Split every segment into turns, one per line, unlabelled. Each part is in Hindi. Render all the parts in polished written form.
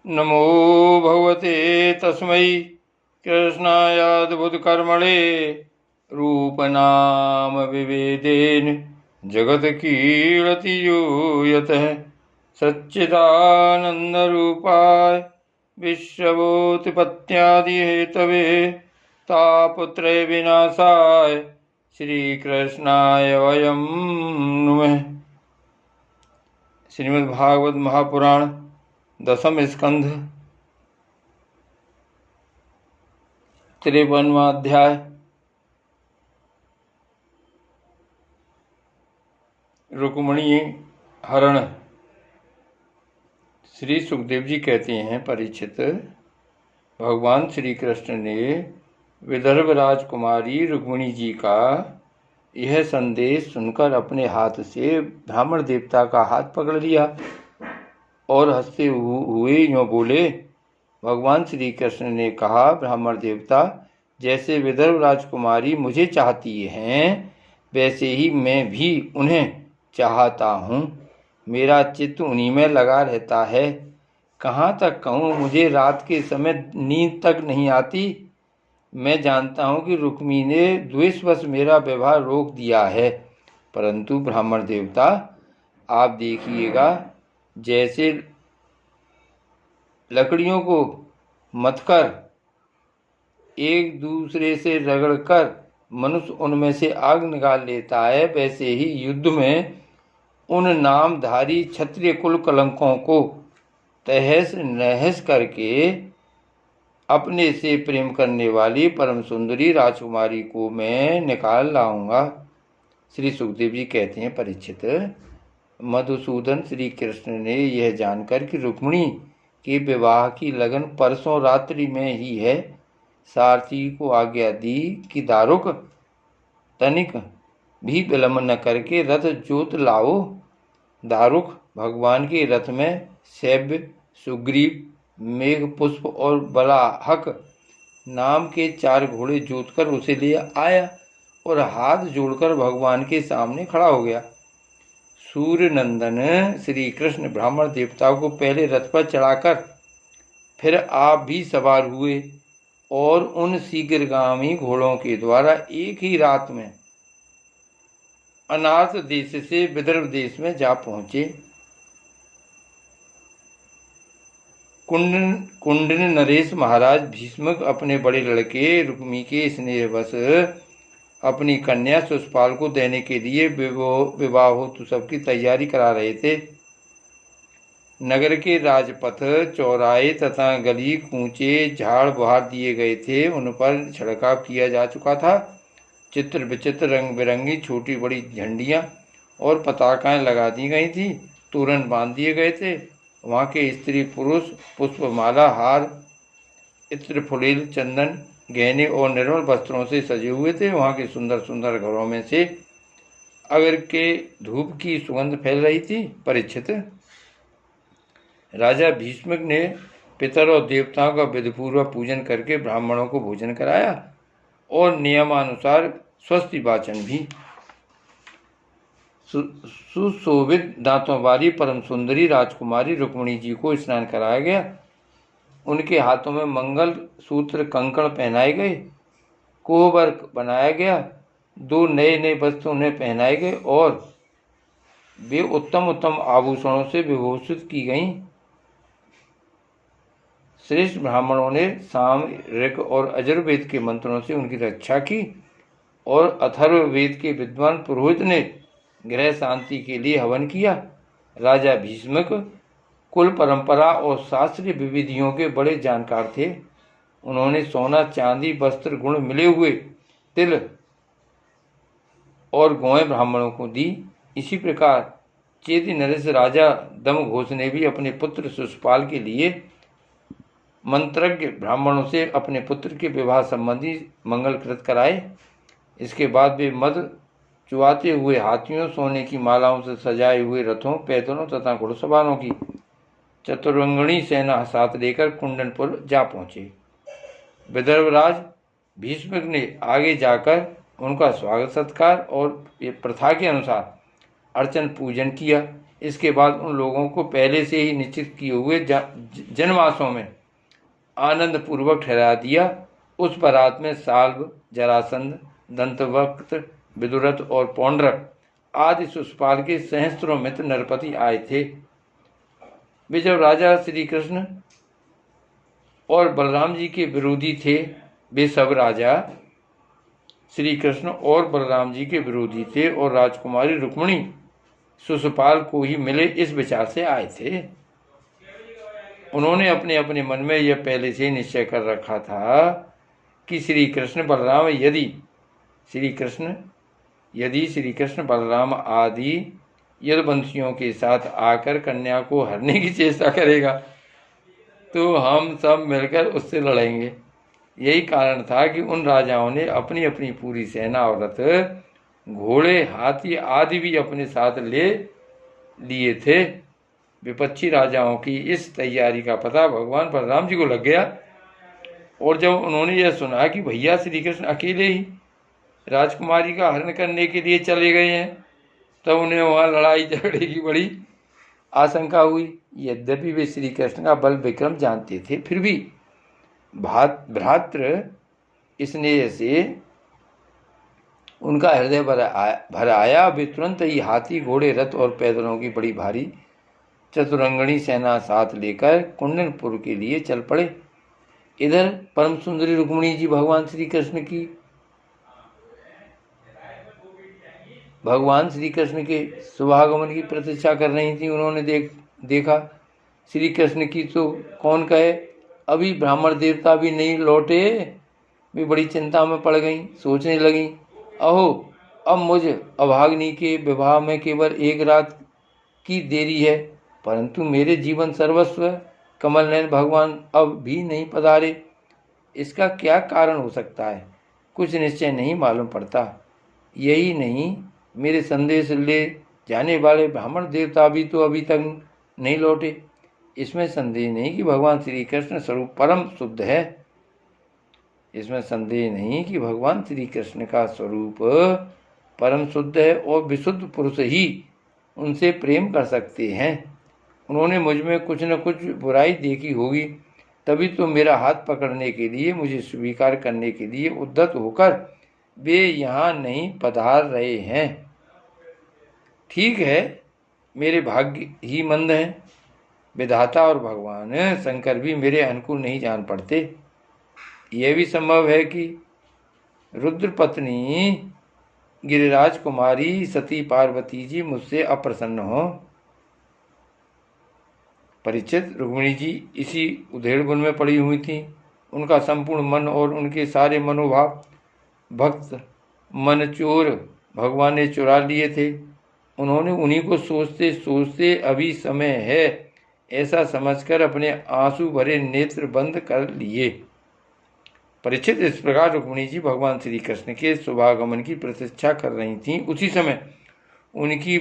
नमो भगवते तस्मै कृष्णायाद्भुतकर्मणे रूपनाम विभेदेन जगत्कीर्ति यो यतः सच्चिदानन्दरूपाय विश्वभूतिपत्यादिहेतवे तापत्रय विनाशाय श्रीकृष्णाय वयं नुमः। श्रीमद्भागवत महापुराण दसम स्कंध 53वां अध्याय। रुक्मिणी हरण। श्री सुखदेव जी कहते हैं, परीक्षित, भगवान श्री कृष्ण ने विदर्भ राजकुमारी रुक्मिणी जी का यह संदेश सुनकर अपने हाथ से ब्राह्मण देवता का हाथ पकड़ लिया और हंसते हुए यूँ बोले। भगवान श्री कृष्ण ने कहा, ब्राह्मण देवता, जैसे विदर्भ राजकुमारी मुझे चाहती हैं वैसे ही मैं भी उन्हें चाहता हूँ। मेरा चित्त उन्हीं में लगा रहता है। कहाँ तक कहूँ, मुझे रात के समय नींद तक नहीं आती। मैं जानता हूँ कि रुक्मी ने द्वेषवश मेरा व्यवहार रोक दिया है, परंतु ब्राह्मण देवता, आप देखिएगा, जैसे लकड़ियों को मथकर एक दूसरे से रगड़कर मनुष्य उनमें से आग निकाल लेता है, वैसे ही युद्ध में उन नामधारी क्षत्रिय कुल कलंकों को तहस नहस करके अपने से प्रेम करने वाली परम सुंदरी राजकुमारी को मैं निकाल लाऊंगा। श्री सुखदेव जी कहते हैं, परीक्षित, मधुसूदन श्री कृष्ण ने यह जानकर कि रुक्मिणी के विवाह की लगन परसों रात्रि में ही है, सारथी को आज्ञा दी कि दारुक तनिक भी विलंब न करके रथ जोत लाओ। दारुक भगवान के रथ में शैव्य, सुग्रीव, मेघपुष्प और बलाहक नाम के 4 घोड़े जोतकर उसे ले आया और हाथ जोड़कर भगवान के सामने खड़ा हो गया। सूर्य नंदन श्री कृष्ण ब्राह्मण देवता को पहले रथ पर चढ़ाकर फिर आप भी सवार हुए और उन शीघ्रगामी घोड़ों के द्वारा एक ही रात में अनार्त देश से विदर्भ देश में जा पहुंचे। कुंडन नरेश महाराज भीष्मक अपने बड़े लड़के रुक्मी के स्नेहवश अपनी कन्या सुषपाल को देने के लिए विवाह हेतु सबकी तैयारी करा रहे थे। नगर के राजपथ, चौराहे तथा गली कूचे झाड़ बहार दिए गए थे, उन पर छिड़काव किया जा चुका था। चित्र विचित्र रंग बिरंगी छोटी बड़ी झंडियाँ और पताकाएं लगा दी गई थी। तोरण बांध दिए गए थे। वहाँ के स्त्री पुरुष पुष्पमाला, हार, इत्र, फुलेल, चंदन, गहने और निर्मल वस्त्रों से सजे हुए थे। वहाँ के सुंदर सुंदर घरों में से अगर के धूप की सुगंध फैल रही थी। परीक्षित, राजा भीष्मक ने पितर और देवताओं का विधिपूर्वक पूजन करके ब्राह्मणों को भोजन कराया और नियमानुसार स्वस्ति वाचन भी। सुशोभित दांतों वाली परम सुंदरी राजकुमारी रुक्मिणी जी को स्नान कराया गया। उनके हाथों में मंगल सूत्र कंकण पहनाए गए, कोहबर बनाया गया, 2 नए नए वस्त्र उन्हें पहनाए गए और वे उत्तम उत्तम आभूषणों से विभूषित की गईं। श्रेष्ठ ब्राह्मणों ने साम, ऋग और अजुर्वेद के मंत्रों से उनकी रक्षा की और अथर्ववेद के विद्वान पुरोहित ने गृह शांति के लिए हवन किया। राजा भीष्मक कुल परंपरा और शास्त्रीय विविधियों के बड़े जानकार थे। उन्होंने सोना, चांदी, वस्त्र, गुण मिले हुए तिल और गौएं ब्राह्मणों को दी। इसी प्रकार चेदी नरेश राजा दमघोष ने भी अपने पुत्र सुषपाल के लिए मंत्रज्ञ ब्राह्मणों से अपने पुत्र के विवाह संबंधी मंगलकृत कराए। इसके बाद वे मद चुआते हुए हाथियों, सोने की मालाओं से सजाए हुए रथों, पैदलों तथा घुड़सवारों की चतुरंगणी सेना साथ लेकर कुंडनपुर जा पहुंचे। विदर्भराज भीष्मक ने आगे जाकर उनका स्वागत सत्कार और प्रथा के अनुसार अर्चन पूजन किया। इसके बाद उन लोगों को पहले से ही निश्चित किए हुए जनवासों में आनंद पूर्वक ठहरा दिया। उस बारात में साल्व, जरासंध, दंतवक्त, विदुरथ और पौंड्रक आदि शिशुपाल के सहस्त्रों मित्र नरपति आए थे। वे जब राजा श्री कृष्ण और बलराम जी के विरोधी थे, वे सब राजा श्री कृष्ण और बलराम जी के विरोधी थे और राजकुमारी रुक्मिणी शिशुपाल को ही मिले, इस विचार से आए थे। उन्होंने अपने अपने मन में यह पहले से निश्चय कर रखा था कि श्री कृष्ण बलराम यदि श्री कृष्ण बलराम आदि यदुवंशियों के साथ आकर कन्या को हरने की चेष्टा करेगा तो हम सब मिलकर उससे लड़ेंगे। यही कारण था कि उन राजाओं ने अपनी अपनी पूरी सेना और रथ, घोड़े, हाथी आदि भी अपने साथ ले लिए थे। विपक्षी राजाओं की इस तैयारी का पता भगवान बलराम जी को लग गया और जब उन्होंने यह सुना कि भैया श्री कृष्ण अकेले ही राजकुमारी का हरण करने के लिए चले गए हैं, तब उन्हें वहाँ लड़ाई झगड़े की बड़ी आशंका हुई। यद्यपि वे श्री कृष्ण का बल विक्रम जानते थे, फिर भी भ्रातृ स्नेह से उनका हृदय भर आया। वे तुरंत ही हाथी, घोड़े, रथ और पैदलों की बड़ी भारी चतुरंगणी सेना साथ लेकर कुंडनपुर के लिए चल पड़े। इधर परम सुंदरी रुक्मिणी जी भगवान श्री कृष्ण के शुभागमन की प्रतीक्षा कर रही थी। उन्होंने देखा श्री कृष्ण की तो कौन कहे, अभी ब्राह्मण देवता भी नहीं लौटे। वे बड़ी चिंता में पड़ गईं, सोचने लगीं, अहो, अब मुझ अभागिनी के विवाह में केवल एक रात की देरी है, परंतु मेरे जीवन सर्वस्व कमल नयन भगवान अब भी नहीं पधारे। इसका क्या कारण हो सकता है, कुछ निश्चय नहीं मालूम पड़ता। यही नहीं, मेरे संदेश ले जाने वाले ब्राह्मण देवता भी तो अभी तक नहीं लौटे। इसमें संदेह नहीं कि भगवान श्री कृष्ण स्वरूप परम शुद्ध है। इसमें संदेह नहीं कि भगवान श्री कृष्ण का स्वरूप परम शुद्ध है और विशुद्ध पुरुष ही उनसे प्रेम कर सकते हैं। उन्होंने मुझ में कुछ न कुछ बुराई देखी होगी, तभी तो मेरा हाथ पकड़ने के लिए, मुझे स्वीकार करने के लिए उद्यत होकर वे यहाँ नहीं पधार रहे हैं। ठीक है, मेरे भाग्य ही मंद हैं। विधाता और भगवान शंकर भी मेरे अनुकूल नहीं जान पड़ते। यह भी संभव है कि रुद्र पत्नी गिरिराज कुमारी सती पार्वती जी मुझसे अप्रसन्न हो। परीक्षित, रुक्मिणी जी इसी उधेड़बुन में पड़ी हुई थी। उनका संपूर्ण मन और उनके सारे मनोभाव भक्त मनचोर भगवान ने चुरा लिए थे। उन्होंने उन्हीं को सोचते सोचते अभी समय है ऐसा समझकर अपने आंसू भरे नेत्र बंद कर लिए। परीक्षित, इस प्रकार रुक्मिणी जी भगवान श्री कृष्ण के शुभागमन की प्रतीक्षा कर रही थीं। उसी समय उनकी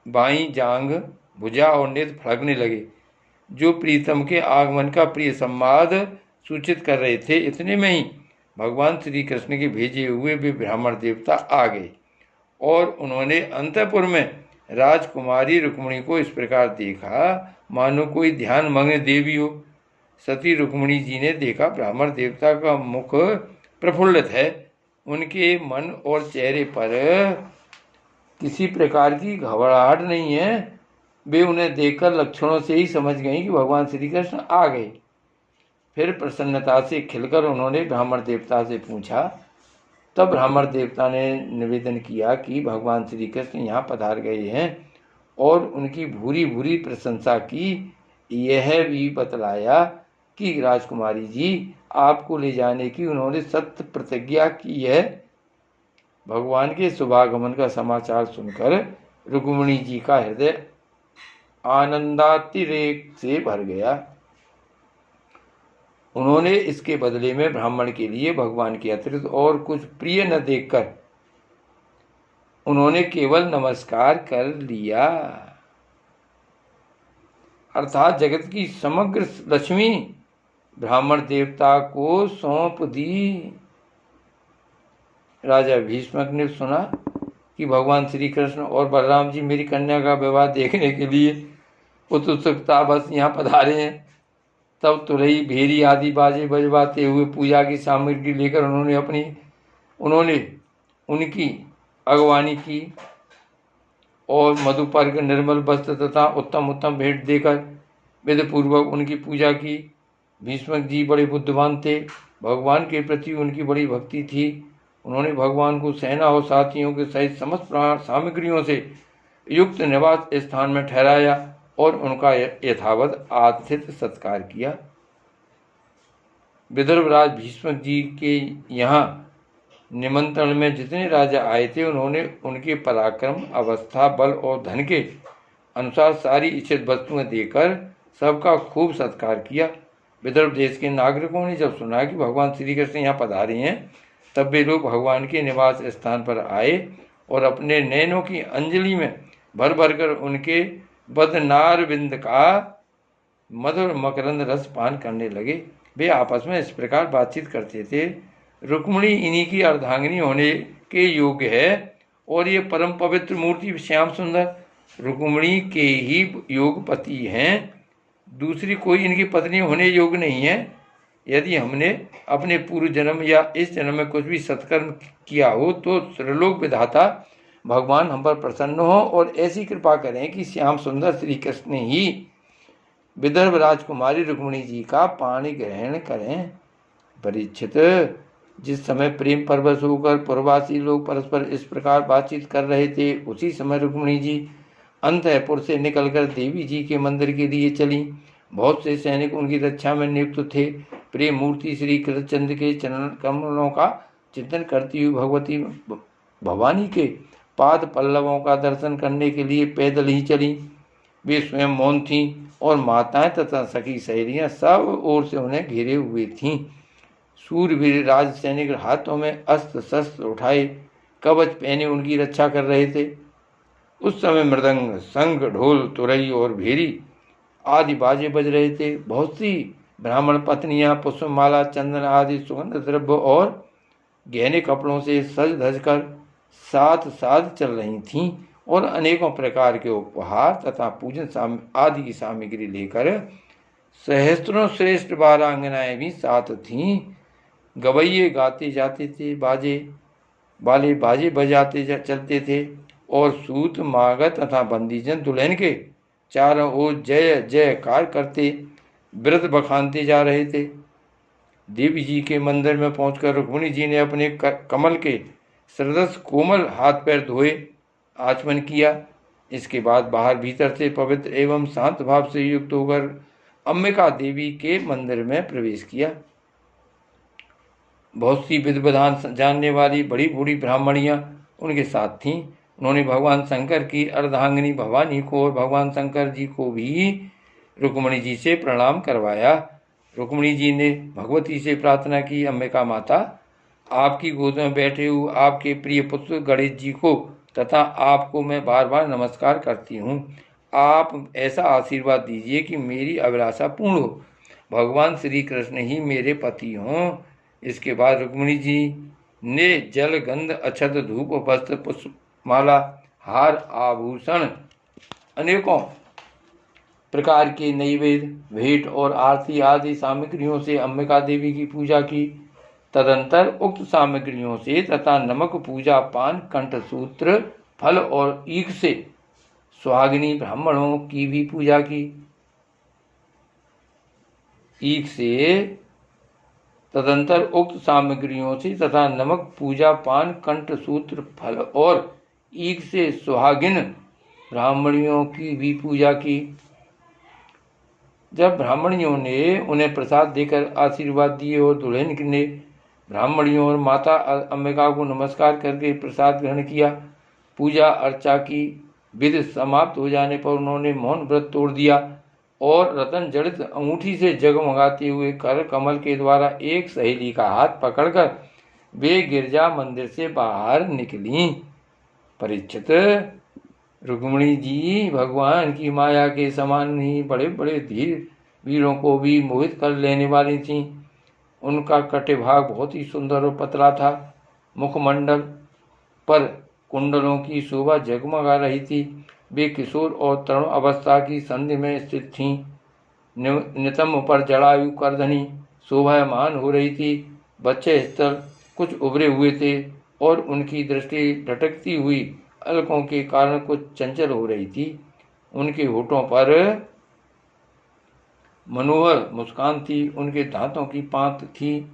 बाईं जांघ, भुजा और नेत्र फड़कने लगे, जो प्रीतम के आगमन का प्रिय संवाद सूचित कर रहे थे। इतने में ही भगवान श्री कृष्ण के भेजे हुए वे ब्राह्मण देवता आ गए और उन्होंने अंतःपुर में राजकुमारी रुक्मिणी को इस प्रकार देखा मानो कोई ध्यान मग्न देवी हो। सती रुक्मिणी जी ने देखा ब्राह्मण देवता का मुख प्रफुल्लित है, उनके मन और चेहरे पर किसी प्रकार की घबराहट नहीं है। वे उन्हें देखकर लक्षणों से ही समझ गई कि भगवान श्री कृष्ण आ गए। फिर प्रसन्नता से खिलकर उन्होंने ब्राह्मण देवता से पूछा। तब ब्राह्मण देवता ने निवेदन किया कि भगवान श्री कृष्ण यहाँ पधार गए हैं और उनकी भूरी भूरी प्रशंसा की। यह भी बतलाया कि राजकुमारी जी आपको ले जाने की उन्होंने सत्य प्रतिज्ञा की है। भगवान के शुभागमन का समाचार सुनकर रुक्मिणी जी का हृदय आनंदातिरेक से भर गया। उन्होंने इसके बदले में ब्राह्मण के लिए भगवान के अतिरिक्त और कुछ प्रिय न देखकर उन्होंने केवल नमस्कार कर लिया। अर्थात जगत की समग्र लक्ष्मी ब्राह्मण देवता को सौंप दी। राजा भीष्मक ने सुना कि भगवान श्री कृष्ण और बलराम जी मेरी कन्या का विवाह देखने के लिए उत्सुकता बस यहाँ पधारे हैं। तब तुरई भेरी आदि बाजे बजवाते हुए पूजा की सामग्री लेकर उन्होंने उनकी अगवानी की और मधुपर्क निर्मल वस्त्र तथा उत्तम उत्तम भेंट देकर विधिपूर्वक उनकी पूजा की। भीष्मक जी बड़े बुद्धिमान थे, भगवान के प्रति उनकी बड़ी भक्ति थी। उन्होंने भगवान को सेना और साथियों के सहित समस्त सामग्रियों से युक्त निवास स्थान में ठहराया और उनका यथावत आतिथ्य सत्कार किया। विदर्भराज भीष्मक जी के यहाँ निमंत्रण में जितने राजा आए थे उन्होंने उनके पराक्रम, अवस्था, बल और धन के अनुसार सारी इच्छित वस्तुएं देकर सबका खूब सत्कार किया। विदर्भ देश के नागरिकों ने जब सुना कि भगवान श्री कृष्ण यहाँ पधारे हैं तब वे लोग भगवान के निवास स्थान पर आए और अपने नयनों की अंजलि में भर भर कर उनके बदनारविंद का मधुर मकरंद रस पान करने लगे। वे आपस में इस प्रकार बातचीत करते थे, रुक्मिणी इन्हीं की अर्धांगिनी होने के योग्य है और ये परम पवित्र मूर्ति श्याम सुंदर रुक्मिणी के ही योग पति हैं, दूसरी कोई इनकी पत्नी होने योग्य नहीं है। यदि हमने अपने पूर्व जन्म या इस जन्म में कुछ भी सत्कर्म किया हो तो त्रिलोक विधाता भगवान हम पर प्रसन्न हो और ऐसी कृपा करें कि श्याम सुंदर श्री कृष्ण ही विदर्भ राजकुमारी रुक्मिणी जी का पाणी ग्रहण करें। परीक्षित, जिस समय प्रेम परवश होकर पूर्ववासी लोग परस्पर इस प्रकार बातचीत कर रहे थे उसी समय रुक्मिणी जी अंतःपुर से निकलकर देवी जी के मंदिर के लिए चली। बहुत से सैनिक उनकी रक्षा में नियुक्त थे। प्रेम मूर्ति श्री कृष्णचंद्र के चरण कमलों का चिंतन करती हुई भगवती भवानी के पाद पल्लवों का दर्शन करने के लिए पैदल ही चली। वे स्वयं मौन थीं और माताएं तथा सखी सहेलियां सब ओर से उन्हें घेरे हुए थीं। सूरवीर राज सैनिक हाथों में अस्त्र शस्त्र उठाए कवच पहने उनकी रक्षा कर रहे थे। उस समय मृदंग, शंख, ढोल, तुरई और भेरी आदि बाजे बज रहे थे। बहुत सी ब्राह्मण पत्नियां पुष्पमाला, चंदन आदि सुगंध द्रव्य और गहने कपड़ों से सज धज कर साथ साथ चल रही थीं और अनेकों प्रकार के उपहार तथा पूजन आदि की सामग्री लेकर सहस्त्रों श्रेष्ठ बारांगनाएं भी साथ थीं। गवैये गाते जाते थे, बाजे बजाते चलते थे और सूत, मागध तथा बंदीजन दुल्हन के चारों ओर जय जयकार करते व्रत बखानते जा रहे थे। देवी जी के मंदिर में पहुंचकर रुक्मिणी जी ने अपने कमल के सदृश कोमल हाथ पैर धोए, आचमन किया। इसके बाद बाहर भीतर से पवित्र एवं शांत भाव से युक्त होकर अंबिका देवी के मंदिर में प्रवेश किया। बहुत सी विधि विधान जानने वाली बड़ी बूढ़ी ब्राह्मणियां उनके साथ थीं। उन्होंने भगवान शंकर की अर्धांगिनी भवानी को और भगवान शंकर जी को भी रुक्मिणी जी से प्रणाम करवाया। रुक्मिणी जी ने भगवती से प्रार्थना की, अंबिका माता, आपकी गोद में बैठे हुए आपके प्रिय पुत्र गणेश जी को तथा आपको मैं बार बार नमस्कार करती हूँ। आप ऐसा आशीर्वाद दीजिए कि मेरी अभिलाषा पूर्ण हो, भगवान श्री कृष्ण ही मेरे पति हों। इसके बाद रुक्मिणी जी ने जल, गंध, अक्षत, धूप, वस्त्र, पुष्पमाला, हार, आभूषण, अनेकों प्रकार के नैवेद्य, भेंट और आरती आदि सामग्रियों से अंबिका देवी की पूजा की। तदंतर उक्त सामग्रियों से तथा नमक, पूजा, पान, कंठसूत्र, फल और ईख से सुहागिनी ब्राह्मणों की भी पूजा की। ईख से तदंतर उक्त सामग्रियों से तथा नमक, पूजा, पान, कंठसूत्र, फल और ईख से सुहागिन ब्राह्मणियों की भी पूजा की। जब ब्राह्मणियों ने उन्हें प्रसाद देकर आशीर्वाद दिए और दुल्हन ने ब्राह्मणियों और माता अंबिका को नमस्कार करके प्रसाद ग्रहण किया, पूजा अर्चा की विधि समाप्त हो जाने पर उन्होंने मौन व्रत तोड़ दिया और रतन जड़ित अंगूठी से जगमगाते हुए कर कमल के द्वारा एक सहेली का हाथ पकड़कर वे गिरजा मंदिर से बाहर निकली। परीक्षित, रुक्मिणी जी भगवान की माया के समान ही बड़े बड़े धीर वीरों को भी मोहित कर लेने वाली थीं। उनका कटिभाग बहुत ही सुंदर और पतला था। मुखमंडल पर कुंडलों की शोभा जगमगा रही थी। वे किशोर और तरुण अवस्था की संधि में स्थित थीं। नितंब पर जड़ायु करधनी शोभायमान हो रही थी। बच्चे स्थल कुछ उभरे हुए थे और उनकी दृष्टि भटकती हुई अलकों के कारण कुछ चंचल हो रही थी। उनके होठों पर मनोहर मुस्कान थी। उनके दांतों की पांत थी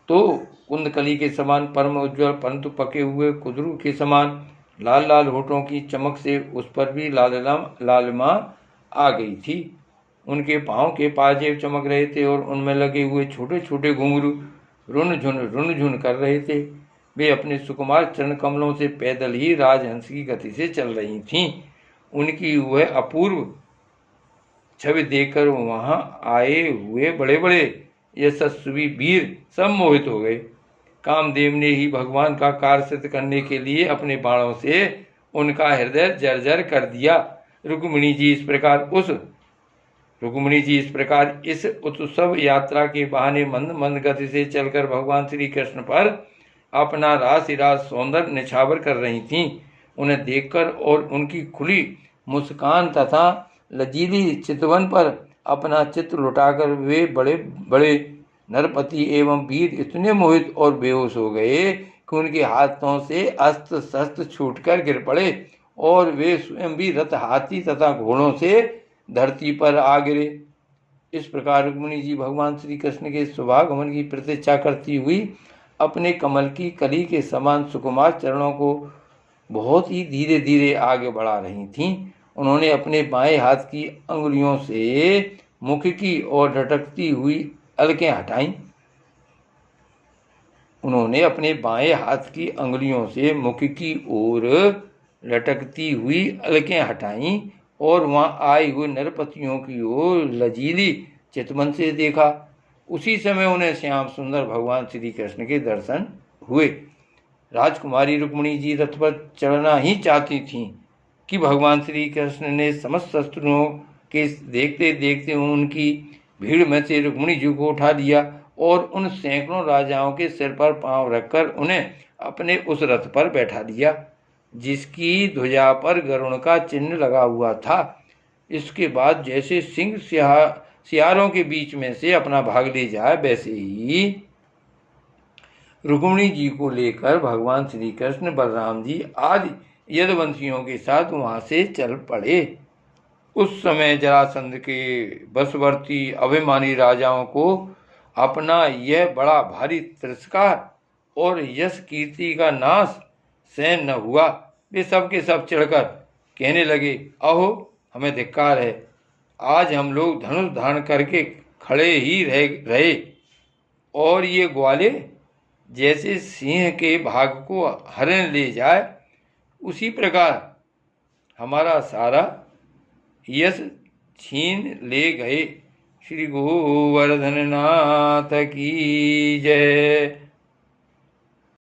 तो कुंदकली के समान परम उज्ज्वल, परंतु पके हुए कुदरू के समान लाल लाल होठों की चमक से उस पर भी लालिमा आ गई थी। उनके पांव के पाजेब चमक रहे थे और उनमें लगे हुए छोटे छोटे घुंघरू रुन झुन कर रहे थे। वे अपने सुकुमार चरण कमलों से पैदल ही राजहंस की गति से चल रही थीं। उनकी वह अपूर्व छवि देखकर वहां आए हुए बड़े बड़े यशस्वी वीर सब मोहित हो गए। कामदेव ने ही भगवान का कार्य सिद्ध करने के लिए अपने बाणों से उनका हृदय जर्जर कर दिया। रुक्मिणी जी इस प्रकार इस उत्सव यात्रा के बहाने मंद मंद गति से चलकर भगवान श्री कृष्ण पर अपना रास सौंदर्य निछावर कर रही थीं। उन्हें देखकर और उनकी खुली मुस्कान तथा लजीली चितवन पर अपना चित्र लुटाकर वे बड़े बड़े नरपति एवं वीर इतने मोहित और बेहोश हो गए कि उनके हाथों से अस्त्र शस्त्र छूटकर गिर पड़े और वे स्वयं भी रथ, हाथी तथा घोड़ों से धरती पर आ गिरे। इस प्रकार रुक्मिणी जी भगवान श्री कृष्ण के शुभागमन की प्रतीक्षा करती हुई अपने कमल की कली के समान सुकुमार चरणों को बहुत ही धीरे धीरे आगे बढ़ा रही थीं। उन्होंने अपने बाएं हाथ की अंगुलियों से मुख की ओर लटकती हुई अलकें हटाईं। उन्होंने अपने बाएं हाथ की अंगुलियों से मुख की ओर लटकती हुई अलकें हटाईं और वहां आए हुए नरपतियों की ओर लजीली चितवन से देखा। उसी समय उन्हें श्याम सुंदर भगवान श्री कृष्ण के दर्शन हुए। राजकुमारी रुक्मिणी जी रथ पर चढ़ना ही चाहती थीं कि भगवान श्री कृष्ण ने समस्त शस्त्रों के देखते देखते उनकी भीड़ में से रुक्मिणी जी को उठा लिया और उन सैकड़ों राजाओं के सिर पर पांव रखकर उन्हें अपने उस रथ पर बैठा लिया जिसकी ध्वजा पर गरुड़ का चिन्ह लगा हुआ था। इसके बाद जैसे सिंह सियारों के बीच में से अपना भाग ले जाए वैसे ही रुक्मिणी जी को लेकर भगवान श्री कृष्ण, बलराम जी आदि यदुवंशियों के साथ वहां से चल पड़े। उस समय जरासंध के बसवर्ती अभिमानी राजाओं को अपना यह बड़ा भारी तिरस्कार और यश कीर्ति का नाश सहन न हुआ। वे सब के सब चिढ़कर कहने लगे, अहो हमें धिक्कार है, आज हम लोग धनुष धारण करके खड़े ही रहे और ये ग्वाले जैसे सिंह के भाग को हरण ले जाए उसी प्रकार हमारा सारा यश छीन ले गए। श्री गोवर्धन नाथ की जय।